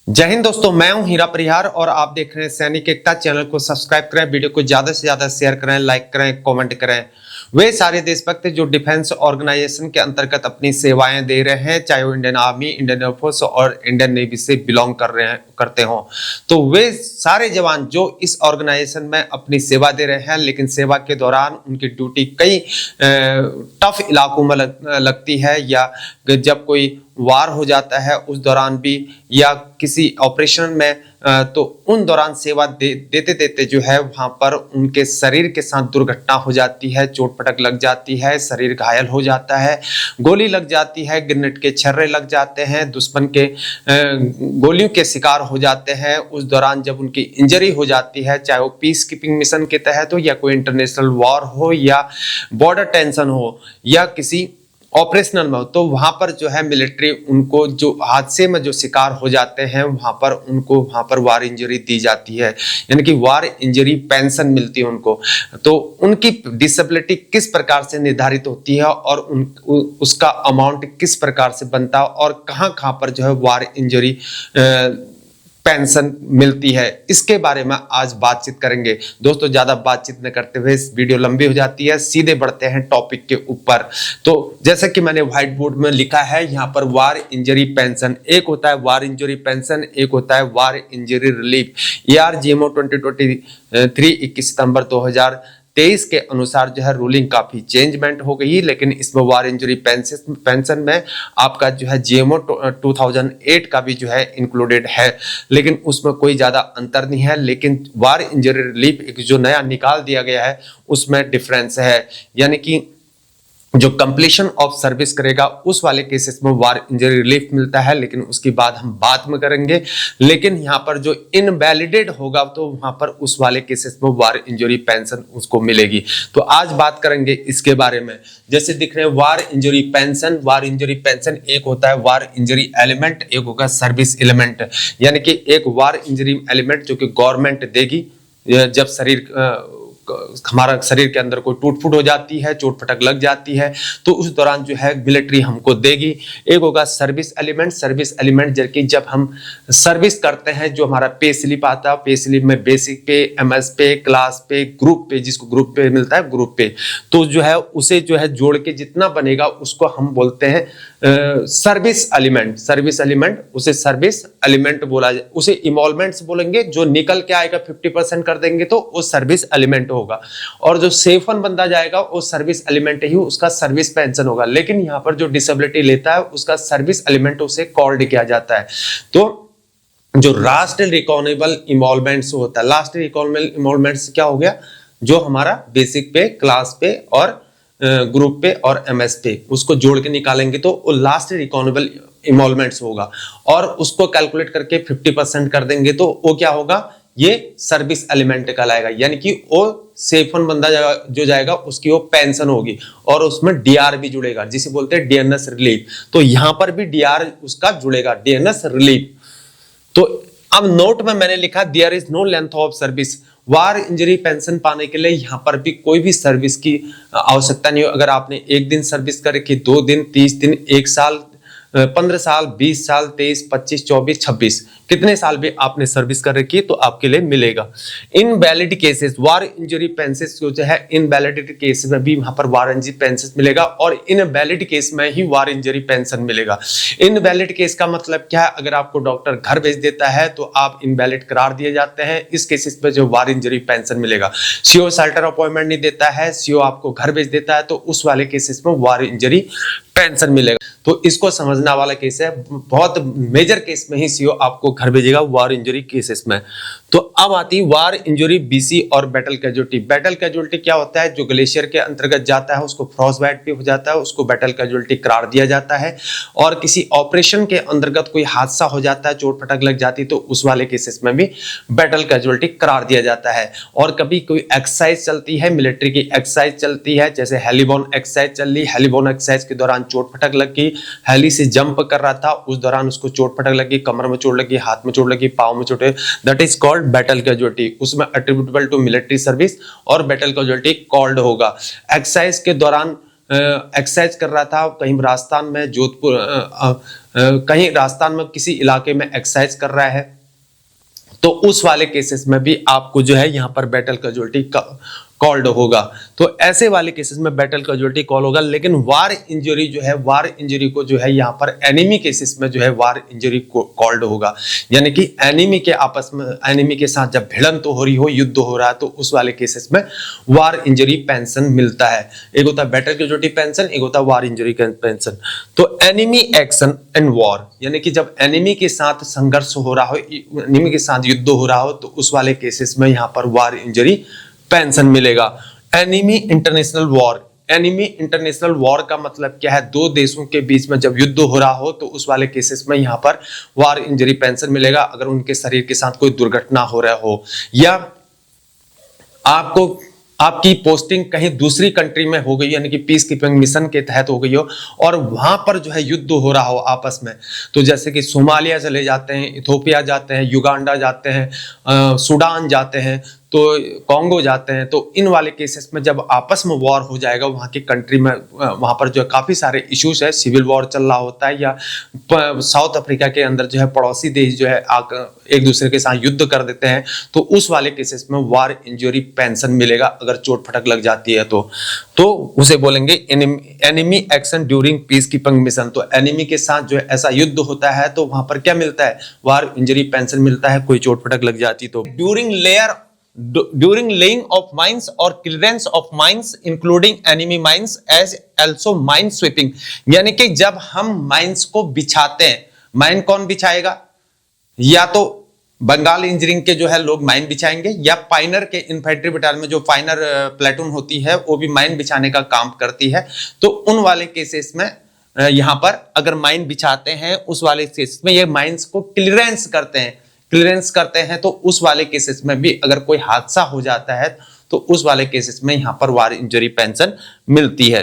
जय हिंद दोस्तों, मैं हूं हीरा परिहार और आप देख रहे हैं सैनिक एकता। चैनल को सब्सक्राइब करें, वीडियो को ज्यादा से ज्यादा शेयर करें, लाइक करें, कमेंट करें। वे सारे देशभक्त जो डिफेंस ऑर्गेनाइजेशन के अंतर्गत अपनी सेवाएं दे रहे हैं, चाहे वो इंडियन आर्मी, इंडियन एयरफोर्स और इंडियन नेवी से बिलोंग करते हों, तो वे सारे जवान जो इस ऑर्गेनाइजेशन में अपनी सेवा दे रहे हैं, लेकिन सेवा के दौरान उनकी ड्यूटी कई टफ इलाकों में लगती है, या जब कोई वार हो जाता है उस दौरान भी, या किसी ऑपरेशन में, तो उन दौरान सेवा देते देते जो है वहां पर उनके शरीर के साथ दुर्घटना हो जाती है, चोट पटक लग जाती है, शरीर घायल हो जाता है, गोली लग जाती है, ग्रेनेड के छर्रे लग जाते हैं, दुश्मन के गोलियों के शिकार हो जाते हैं। उस दौरान जब उनकी इंजरी हो जाती है, चाहे वो पीस कीपिंग मिशन के तहत हो, या कोई इंटरनेशनल वॉर हो, या बॉर्डर टेंशन हो, या किसी ऑपरेशनल में हो, तो वहां पर जो है मिलिट्री उनको जो हादसे में जो शिकार हो जाते हैं वहां पर वार इंजरी दी जाती है, यानी कि वार इंजरी पेंशन मिलती है उनको। तो उनकी डिसेबिलिटी किस प्रकार से निर्धारित होती है और उसका अमाउंट किस प्रकार से बनता है और कहां पर जो है वार इंजरी पेंशन मिलती है, इसके बारे में आज बातचीत करेंगे। दोस्तों, ज्यादा बातचीत न करते हुए इस वीडियो लंबी हो जाती है, सीधे बढ़ते हैं टॉपिक के ऊपर। तो जैसा कि मैंने व्हाइट बोर्ड में लिखा है यहाँ पर, वार इंजरी पेंशन, एक होता है वार इंजरी पेंशन, एक होता है वार इंजरी रिलीफ। ARGMO 2023 21 सितंबर 2023 के अनुसार जो है रूलिंग काफी चेंजमेंट हो गई, लेकिन इसमें वार इंजरी पेंशन में आपका जो है GMO 2008 का भी जो है इंक्लूडेड है, लेकिन उसमें कोई ज्यादा अंतर नहीं है। लेकिन वार इंजरी रिलीफ एक जो नया निकाल दिया गया है उसमें डिफरेंस है, यानी कि जो कंप्लीशन ऑफ सर्विस करेगा उस वाले केसेस में वार इंजरी रिलीफ मिलता है, लेकिन उसकी बात हम बाद में करेंगे। लेकिन यहाँ पर जो इनवैलिडेट होगा तो वहां पर उस वाले केसेस में वार इंजरी पेंशन उसको मिलेगी। तो आज बात करेंगे इसके बारे में। जैसे दिख रहे हैं वार इंजरी पेंशन एक होता है वार इंजरी एलिमेंट, एक होगा सर्विस एलिमेंट, यानी कि एक वार इंजरी एलिमेंट जो कि गवर्नमेंट देगी जब हमारा शरीर के अंदर कोई टूट फूट हो जाती है, चोट फटक लग जाती है, तो उस दौरान जो है मिलिट्री हमको देगी। एक होगा सर्विस एलिमेंट जबकि जब हम सर्विस करते हैं, जो हमारा पे स्लिप आता है, पे स्लिप में बेसिक पे, MS पे, क्लास पे, ग्रुप पे, जिसको ग्रुप पे मिलता है ग्रुप पे, तो जो है उसे जो है जोड़ के जितना बनेगा उसको हम बोलते हैं सर्विस एलिमेंट, उसे सर्विस एलिमेंट बोला जाए। उसे इमोलमेंट्स बोलेंगे, जो निकल के आएगा 50% कर देंगे तो वो सर्विस एलिमेंट होगा, और जो सेफन बंदा जाएगा वो सर्विस एलिमेंट ही उसका सर्विस पेंशन होगा। लेकिन यहाँ पर जो डिसेबिलिटी लेता है उसका सर्विस एलिमेंट उसे कॉल्ड किया जाता है। तो जो लास्ट रिकॉनेबल इमोलमेंट्स होता है, लास्ट रिकॉनेबल इमोलमेंट्स क्या हो गया, जो हमारा बेसिक पे, क्लास पे और ग्रुप पे और MS पे, उसको जोड़ के निकालेंगे तो वो लास्ट रिकॉनेबल इमोलमेंट्स होगा, और उसको कैलकुलेट करके 50% कर देंगे तो वो क्या होगा, ये सर्विस एलिमेंट कहलाएगा। यानी कि वो सेफन बंदा जो जाएगा उसकी वो पेंशन होगी, और उसमें DR भी जुड़ेगा, जिसे बोलते हैं DNS रिलीफ। तो यहां पर भी DR उसका जुड़ेगा, DNS रिलीफ। तो अब नोट में मैंने लिखा there is no length of service. War injury pension पाने के लिए यहाँ पर भी कोई भी सर्विस की आवश्यकता नहीं हो। अगर आपने 1 दिन सर्विस कर रखी, 2 दिन, 30 दिन, 1 साल, 15 साल, 20 साल, 23, 25, 24, 26, कितने साल भी आपने सर्विस कर रखी है तो आपके लिए मिलेगा। इनवैलिड केसेस, वार इंजरी पेंशन जो है इनवैलिड केस में भी वहां पर वार इंजरी पेंशन मिलेगा, और इनवैलिड केस में ही वार इंजरी पेंशन मिलेगा। इनवैलिड केस का मतलब क्या है, अगर आपको डॉक्टर घर भेज देता है तो आप इनवैलिड करार दिए जाते हैं, इस केसेस में जो वार इंजरी पेंशन मिलेगा। CO शेल्टर अपॉइंटमेंट नहीं देता है, CO आपको घर भेज देता है, तो उस वाले केसेस में वार इंजरी पेंशन मिलेगा। तो इसको समझना वाला केस है, बहुत मेजर केस में ही CO आपको घर भेजेगा वार इंजरी केसेस में। तो अब आती वार इंजरी BC और बैटल कैजुअल्टी। बैटल कैजुअल्टी क्या होता है, जो ग्लेशियर के अंतर्गत जाता है उसको फ्रॉस्टबाइट भी हो जाता है, उसको बैटल कैजुअल्टी करार दिया जाता है। और किसी ऑपरेशन के अंतर्गत कोई हादसा हो जाता है, चोट फटक लग जाती है, तो उस वाले केसेस में भी बैटल कैजुअल्टी करार दिया जाता है। और कभी कोई एक्सरसाइज चलती है, मिलिट्री की एक्सरसाइज चलती है, जैसे हेलीबॉर्न एक्सरसाइज चल रही, हेलीबॉर्न एक्सरसाइज के दौरान चोट फटक लगी, हेली से जंप कर रहा था, उस दौरान उसको चोट फटक लगी, कमर में चोट लगी, हाथ में चोट लगी, पांव में चोट, that is called battle casualty. उसमें अट्रिब्यूटेबल टू मिलिट्री सर्विस और बैटल कैजुअल्टी कॉल्ड होगा। एक्सरसाइज के दौरान एक्सरसाइज कर रहा था, कहीं राजस्थान में जोधपुर कहीं राजस्थान में किसी इलाके में एक्सरसाइज कर रहा है, तो उस वाले केसेस में भी आपको जो है यहाँ पर बैटल कैजुअलिटी कॉल्ड होगा। तो ऐसे वाले केसेस में बैटल कैजुअलिटी कॉल होगा। लेकिन वार इंजरी जो है, वार इंजरी को जो है यहाँ पर एनिमी केसेस में जो है वार इंजरी कॉल्ड होगा। यानी कि एनिमी के आपस में, एनिमी के साथ जब भिड़ंत तो हो रही हो, युद्ध हो रहा है, तो उस वाले केसेस में वार इंजरी पेंशन मिलता है। एक होता है बैटल कैजुअलिटी पेंशन, एक होता है वार इंजरी पेंशन। तो एनिमी एक्शन इन वॉर, यानी कि जब एनिमी के साथ संघर्ष हो रहा हो, एनिमी के साथ युद्ध हो रहा हो, तो उस वाले केसेस में यहाँ पर वार इंजरी पेंशन मिलेगा। Enemy international war, enemy international war का मतलब क्या है? दो देशों के बीच में जब युद्ध हो रहा हो, तो उस वाले केसेस में यहाँ पर वार इंजरी पेंशन मिलेगा। अगर उनके शरीर के साथ कोई दुर्घटना हो रहा हो, या आपकी पोस्टिंग कहीं दूसरी कंट्री में हो गई, यानी कि पीस कीपिंग मिशन के तहत हो गई हो, और वहां पर जो है युद्ध हो रहा हो आपस में, तो जैसे कि सोमालिया चले जाते हैं, इथोपिया जाते हैं, युगांडा जाते हैं, सूडान जाते हैं, तो कॉन्गो जाते हैं, तो इन वाले केसेस में जब आपस में वॉर हो जाएगा वहां की कंट्री में, वहां पर जो है काफी सारे इश्यूज है, सिविल वॉर चल रहा होता है, या साउथ अफ्रीका के अंदर जो है पड़ोसी देश जो है एक दूसरे के साथ युद्ध कर देते हैं, तो उस वाले केसेस में वार इंजरी पेंशन मिलेगा अगर चोट फटक लग जाती है तो उसे बोलेंगे enemy action during peace keeping mission. तो एनिमी के साथ जो है ऐसा युद्ध होता है, तो वहां पर क्या मिलता है? वार इंजरी पेंशन मिलता है, कोई चोट फटक लग जाती तो। During laying of mines or clearance of mines including enemy mines as also mine sweeping, यानी कि जब हम माइंस को बिछाते हैं, माइन कौन बिछाएगा? या तो बंगाल इंजीनियरिंग के जो है लोग माइन बिछाएंगे, या पाइनर के इन्फेंट्री बटालियन में जो पाइनर प्लेटून होती है वो भी माइन बिछाने का काम करती है। तो उन वाले केसेस में यहां पर अगर माइन बिछाते हैं, उस वाले केसेस में ये माइंस को क्लियरेंस करते हैं, तो उस वाले केसेस में भी अगर कोई हादसा हो जाता है, तो उस वाले केसेस में यहां पर वार इंजरी पेंशन मिलती है।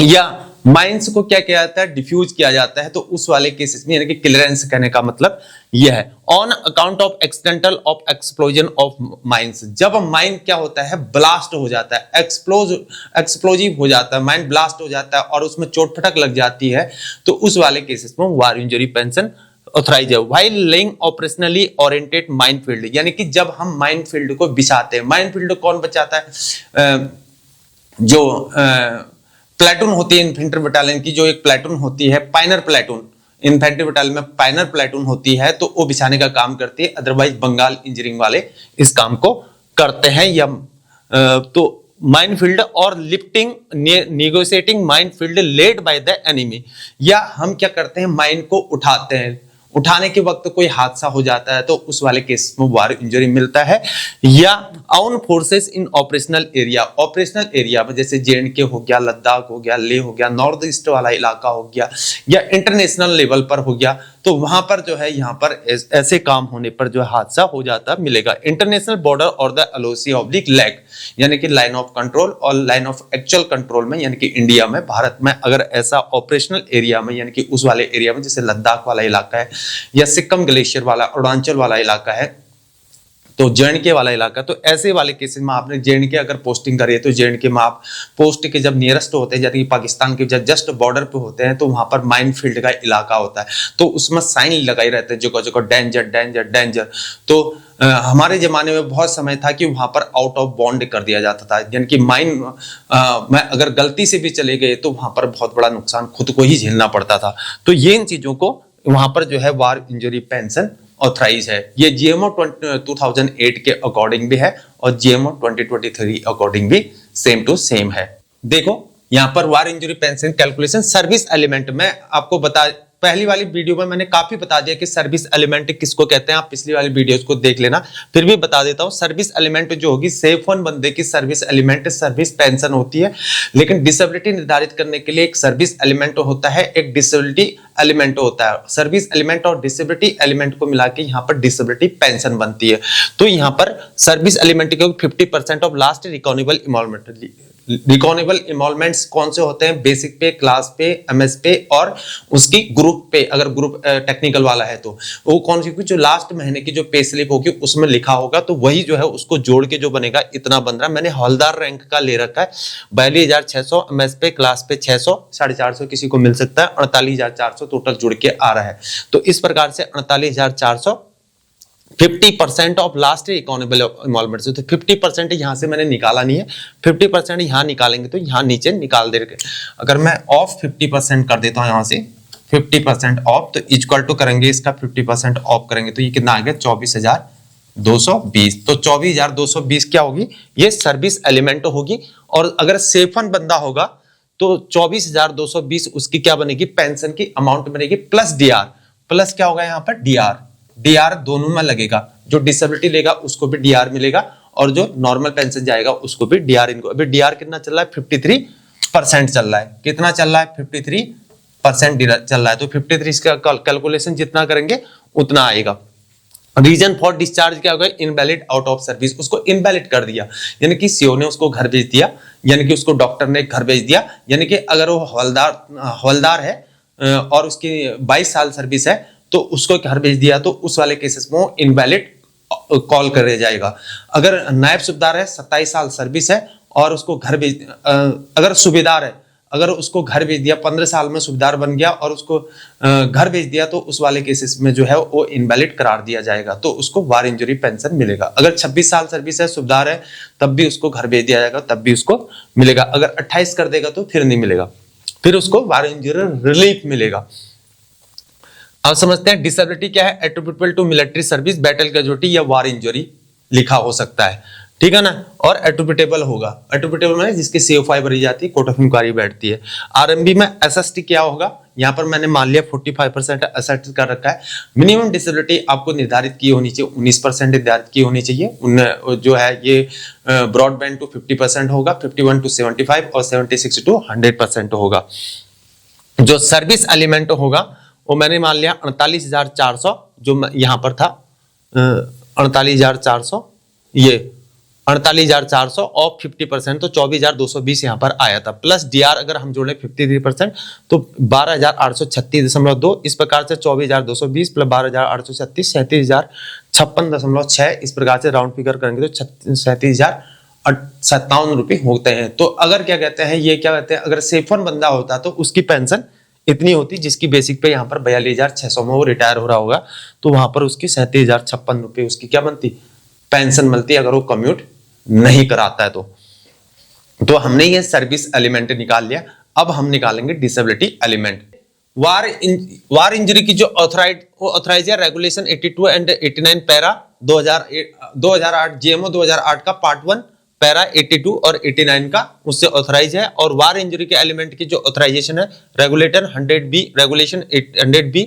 या माइंस को क्या किया जाता है? डिफ्यूज किया जाता है, तो उस वाले केसेस में, यानी कि क्लियरेंस कहने का मतलब यह है। On account of accidental of explosion of mines, जब माइन क्या होता है? ब्लास्ट हो जाता है, एक्सप्लोजिव हो जाता है, माइन ब्लास्ट हो जाता है और उसमें चोट फटक लग जाती है, तो उस वाले केसेस में वार इंजरी पेंशन ऑथराइज है। While laying operationally oriented mine field, यानी कि जब हम माइन फील्ड को बिछाते हैं, माइन फील्ड कौन बचाता है? जो प्लेटून होती है इन्फेंट्री बटालियन की, जो एक प्लेटून होती है पाइनर प्लेटून, इन्फेंट्री बटालियन में पाइनर प्लेटून होती है, तो वो बिछाने का काम करती है। अदरवाइज बंगाल इंजीनियरिंग वाले इस काम को करते हैं। या तो माइन फील्ड और lifting negotiating mine field led by the enemy, या हम क्या करते हैं? माइन को उठाते हैं, उठाने के वक्त कोई हादसा हो जाता है, तो उस वाले केस में वार इंजरी मिलता है। या आउन फोर्सेस इन ऑपरेशनल एरिया में, जैसे जेएंडके हो गया, लद्दाख हो गया, लेह हो गया, नॉर्थ ईस्ट वाला इलाका हो गया, या इंटरनेशनल लेवल पर हो गया, तो वहां पर जो है यहाँ पर ऐसे काम होने पर जो हादसा हो जाता मिलेगा। इंटरनेशनल बॉर्डर और द एलओसी ऑब्लिक लैग, यानी कि लाइन ऑफ कंट्रोल और लाइन ऑफ एक्चुअल कंट्रोल में, यानी कि इंडिया में, भारत में अगर ऐसा ऑपरेशनल एरिया में, यानी कि उस वाले एरिया में, जैसे लद्दाख वाला इलाका है, या सिक्किम ग्लेशियर वाला, अरुणाचल वाला इलाका है, तो जेएंडके वाला इलाका, तो ऐसे वाले केसेस में आपने जेएंडके अगर पोस्टिंग करी है, तो जेएंडके में आप पोस्ट के जब नियरेस्ट होते हैं, यानी कि पाकिस्तान के जब जस्ट बॉर्डर पे होते हैं, तो वहां पर माइन फील्ड का इलाका होता है, तो उसमें साइन लगाई रहते हैं जगह जगह, डेंजर डेंजर डेंजर। तो हमारे जमाने में बहुत समय था कि वहां पर आउट ऑफ बाउंड कर दिया जाता था, यानी कि माइन में अगर गलती से भी चले गए तो वहां पर बहुत बड़ा नुकसान खुद को ही झेलना पड़ता था। तो ये इन चीजों को वहां पर जो है वार इंजरी पेंशन ऑथराइज है। ये जीएमओ 2008 के अकॉर्डिंग भी है और जीएमओ 2023 अकॉर्डिंग भी सेम टू सेम है। देखो यहां पर war injury pension calculation service element में आपको बता, पहली वाली वीडियो में मैंने काफी बता दिया कि सर्विस एलिमेंट किसको कहते हैं, आप पिछली वाली वीडियोस को देख लेना, फिर भी बता देता हूं। सर्विस एलिमेंट जो होगी, सेफ वन बंदे की सर्विस एलिमेंट सर्विस पेंशन होती है, लेकिन डिसेबिलिटी निर्धारित करने के लिए एक सर्विस एलिमेंट होता है, एक डिसेबिलिटी एलिमेंट होता है। सर्विस एलिमेंट और डिसेबिलिटी एलिमेंट को मिला के यहाँ पर डिसेबिलिटी पेंशन बनती है। तो यहाँ पर सर्विस एलिमेंट के 50% ऑफ लास्ट रिकॉनेबल इमोलमेंट रिकॉनेबल इमोलमेंट्स कौन से होते हैं? बेसिक पे, क्लास पे, एमएस पे और उसकी ग्रुप पे, अगर ग्रुप टेक्निकल वाला है तो वो कौन सी, जो लास्ट महीने की जो पे स्लिप होगी उसमें लिखा होगा, तो वही जो है उसको जोड़ के जो बनेगा इतना बन रहा है। मैंने हवलदार रैंक का ले रखा है 42,600, एमएस पे, क्लास पे 600, 450 किसी को मिल सकता है, 48,400 टोटल जुड़ के आ रहा है। तो इस प्रकार से 48,400 50% ऑफ लास्ट इकोनॉमिकल इन्वॉल्वमेंट से, तो 50% यहां से मैंने निकाला नहीं है, 50% यहां निकालेंगे तो यहां नीचे निकाल दे रहे। अगर मैं ऑफ 50% कर देता हूं यहां से 50% ऑफ, तो इक्वल टू करेंगे इसका 50% ऑफ करेंगे तो ये कितना आ गया 24,220। तो 24,220 क्या होगी? ये सर्विस एलिमेंट होगी। और अगर सेफन बंदा होगा तो 24,220 उसकी क्या बनेगी? पेंशन की अमाउंट बनेगी प्लस डीआर। प्लस क्या होगा यहाँ पर? डीआर। डीआर दोनों में लगेगा, जो डिसेबिलिटी लेगा उसको भी डीआर मिलेगा और जो नॉर्मल पेंशन जाएगा उसको भी डीआर। इनको अभी डीआर कितना चल रहा है? 53% चल रहा है। कितना चल रहा है? 53% चल रहा है। तो 53 का कैलकुलेशन जितना करेंगे उतना आएगा। रीजन फॉर डिस्चार्ज क्या होगा? Invalid out of service. उसको इनवैलिड कर दिया, यानी कि सीओ ने उसको घर भेज दिया, यानी कि उसको डॉक्टर ने घर भेज दिया, यानी कि अगर वो हवलदार है और उसकी 22 साल सर्विस है तो उसको घर भेज दिया, तो उस वाले केसेस में इनवैलिड कॉल कर जाएगा। अगर नायब सूबेदार है, 27 साल सर्विस है और उसको घर भेज, अगर सूबेदार है, अगर उसको घर भेज दिया, 15 साल में सूबेदार बन गया और उसको घर भेज दिया, तो उस वाले केसेस में जो है वो इनवैलिड करार दिया जाएगा, तो उसको वार इंजरी पेंशन मिलेगा। अगर 26 साल सर्विस है, सूबेदार है, तब भी उसको घर भेज दिया जाएगा, तब भी उसको मिलेगा। अगर 28 कर देगा तो फिर नहीं मिलेगा, फिर उसको वार इंजरी रिलीफ मिलेगा। अब समझते हैं डिसेबिलिटी क्या है? Attributable to military service, battle casualty या वार इंजरी लिखा हो सकता है, ठीक है ना। और एट्रिब्यूटेबल होगा, एट्रिब्यूटेबल में जिसकी CFI भरी जाती है, कोर्ट ऑफ इंक्वायरी बैठती है। आरएमबी में SST क्या होगा? यहाँ पर मैंने मान लिया 45% SST कर रखा है। मिनिमम डिसेबिलिटी आपको निर्धारित की होनी चाहिए, 19% निर्धारित की होनी चाहिए। जो है ये ब्रॉडबैंड टू 50% होगा, 51 to 75 और 76 to 100% होगा। जो सर्विस एलिमेंट होगा वो मैंने मान लिया 48,400, जो यहां पर था 48,400, ये 48,400 और 50% तो 24,220 यहां पर आया था। प्लस डीआर अगर हम जोड़े 53% तो 12,836.2, इस प्रकार से 24,220 प्लस 12,836 37,056.6, इस प्रकार से राउंड फिगर करेंगे तो 37,057 रुपए होते हैं। तो अगर क्या कहते हैं, ये क्या कहते हैं, अगर सेफन बंदा होता तो उसकी पेंशन इतनी होती, जिसकी बेसिक पे यहाँ पर 42,600 में वो रिटायर हो रहा होगा, तो वहां पर उसकी 37,056 रुपए उसकी क्या बनती? पेंशन मिलती, अगर वो कम्यूट नहीं कराता है तो हमने ये सर्विस एलिमेंट निकाल लिया। अब हम निकालेंगे डिसेबिलिटी एलिमेंट। वार इंजरी की जो ऑथराइज है रेगुलेशन 82 एंड 89 पैरा 2008 GMO 2008 का पार्ट 1 पैरा 82 और 89 का उससे ऑथराइज है। और वार इंजरी के एलिमेंट की जो ऑथराइजेशन है regulator 100B, regulation 100B,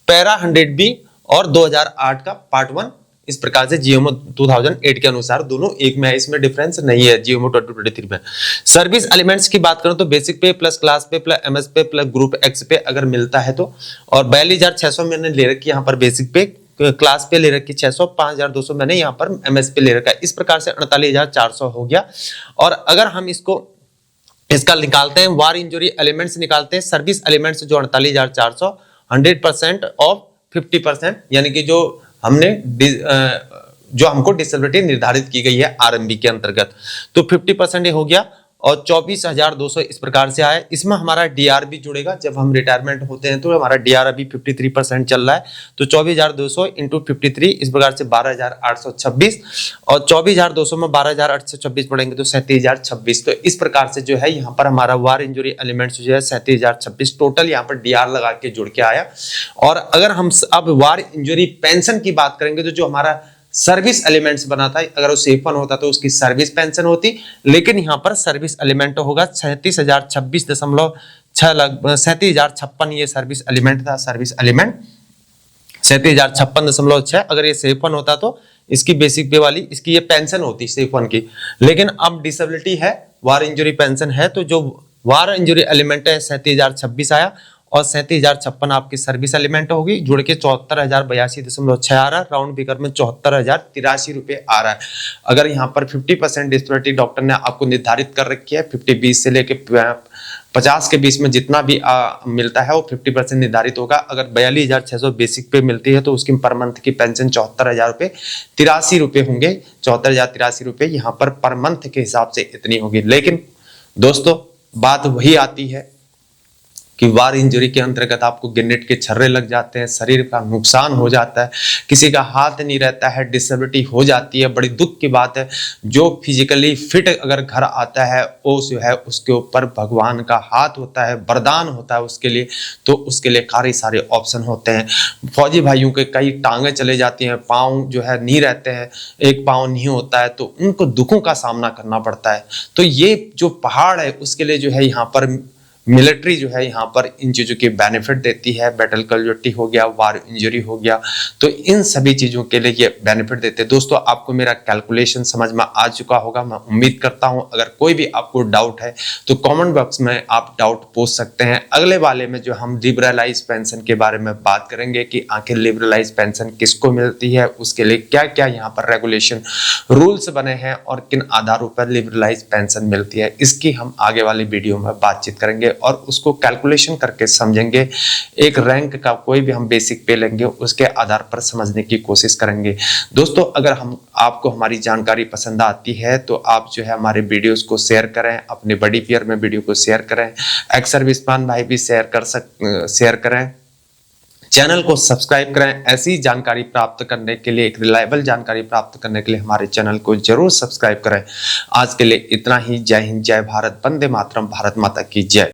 para 100B और 2008 का पार्ट 1, इस प्रकार से GMO 2008 के अनुसार दोनों एक में है, इसमें डिफरेंस नहीं है GMO 2023 में। सर्विस एलिमेंट्स की बात करें तो बेसिक पे प्लस क्लास पे प्लस MS पे प्लस ग्रुप X पे अगर मिलता है तो, और 42,600 मैंने ले रखी यहाँ पर बेसिक पे, क्लास पे ले रखी 600, 5,200 मैंने यहाँ पर MS पे ले रखा है। इस प्रकार से 48,400 हो गया। और अगर हम इसका निकालते हैं, वार इंजरी एलिमेंट्स निकालते हैं, सर्विस एलिमेंट्स जो 48,400 100% ऑफ 50%, यानी कि जो हमको डिसेबिलिटी निर्धारित की गई है आरएमबी के अंतर्गत, तो 50% हो गया। और 24,200 इस प्रकार से आया। इसमें हमारा डीआर भी जुड़ेगा, जब हम रिटायरमेंट होते हैं तो हमारा डीआर अभी 53% चल रहा है, तो 24,200 इंटू 53 इस प्रकार से 12,826, और 24,200 में 12,826 पढ़ेंगे तो 37,026। तो इस प्रकार से जो है यहाँ पर हमारा वार इंजरी एलिमेंट्स जो है 37,026 टोटल यहाँ पर डीआर लगा के जुड़ के आया। और अगर हम अब वार इंजरी पेंशन की बात करेंगे तो जो हमारा सर्विस एलिमेंट्स बना था, अगर वो सेफन होता तो उसकी सर्विस पेंशन होती, लेकिन यहाँ पर सर्विस एलिमेंट होगा 37,026.6 ये सर्विस एलिमेंट था। सर्विस एलिमेंट 37,056.6, अगर ये सेफन होता तो इसकी बेसिक पे वाली इसकी ये पेंशन होती सेफन की। लेकिन अब डिसेबिलिटी है, वार इंजरी पेंशन है, तो जो वार इंजरी एलिमेंट है 37,026 आया। और 37,056 आपकी सर्विस एलिमेंट होगी, जुड़ के 74,082.66 राउंड फिगर में 74,083 रुपए आ रहा है। अगर यहाँ पर 50% डिस्पेरिटी डॉक्टर ने आपको निर्धारित कर रखी है, 50-20 से लेके 50 के बीच में जितना भी मिलता है वो 50% निर्धारित होगा। अगर 42,600 बेसिक पे मिलती है तो उसकी पर मंथ की पेंशन 74,083 रुपए होंगे। 74,083 रुपए यहाँ पर मंथ के हिसाब से इतनी होगी। लेकिन दोस्तों बात वही आती है कि वार इंजरी के अंतर्गत आपको ग्रेनेड के छर्रे लग जाते हैं, शरीर का नुकसान हो जाता है, किसी का हाथ नहीं रहता है, डिसेबिलिटी हो जाती है। बड़ी दुख की बात है, जो फिजिकली फिट अगर घर आता है वो जो है उसके ऊपर भगवान का हाथ होता है, वरदान होता है उसके लिए, तो उसके लिए काफी सारे ऑप्शन होते हैं। फौजी भाइयों के कई टांगे चले जाती हैं, पाँव जो है नहीं रहते हैं, एक पाँव नहीं होता है, तो उनको दुखों का सामना करना पड़ता है। तो ये जो पहाड़ है उसके लिए जो है यहाँ पर मिलिट्री जो है यहाँ पर इन चीज़ों की बेनिफिट देती है। बैटल कैजुअल्टी हो गया, वार इंजरी हो गया, तो इन सभी चीज़ों के लिए ये बेनिफिट देते हैं। दोस्तों आपको मेरा कैलकुलेशन समझ में आ चुका होगा, मैं उम्मीद करता हूँ। अगर कोई भी आपको डाउट है तो कमेंट बॉक्स में आप डाउट पूछ सकते हैं। अगले वाले में जो हम लिबरलाइज पेंशन के बारे में बात करेंगे कि आखिर लिबरलाइज पेंशन किसको मिलती है, उसके लिए क्या क्या यहाँ पर रेगुलेशन रूल्स बने हैं और किन आधारों पर लिबरलाइज पेंशन मिलती है, इसकी हम आगे वाली वीडियो में बातचीत करेंगे और उसको कैलकुलेशन करके समझेंगे। एक रैंक का कोई भी हम बेसिक पे लेंगे उसके आधार पर समझने की कोशिश करेंगे। दोस्तों अगर हम आपको हमारी जानकारी पसंद आती है तो आप जो है हमारे वीडियोस को शेयर करें, अपने बड़ी पीयर में वीडियो को शेयर करें, एक्स सर्विसमैन भाई भी शेयर करें, चैनल को सब्सक्राइब करें। ऐसी जानकारी प्राप्त करने के लिए, एक रिलायबल जानकारी प्राप्त करने के लिए हमारे चैनल को जरूर सब्सक्राइब करें। आज के लिए इतना ही। जय हिंद, जय भारत, वंदे मातरम, भारत माता की जय।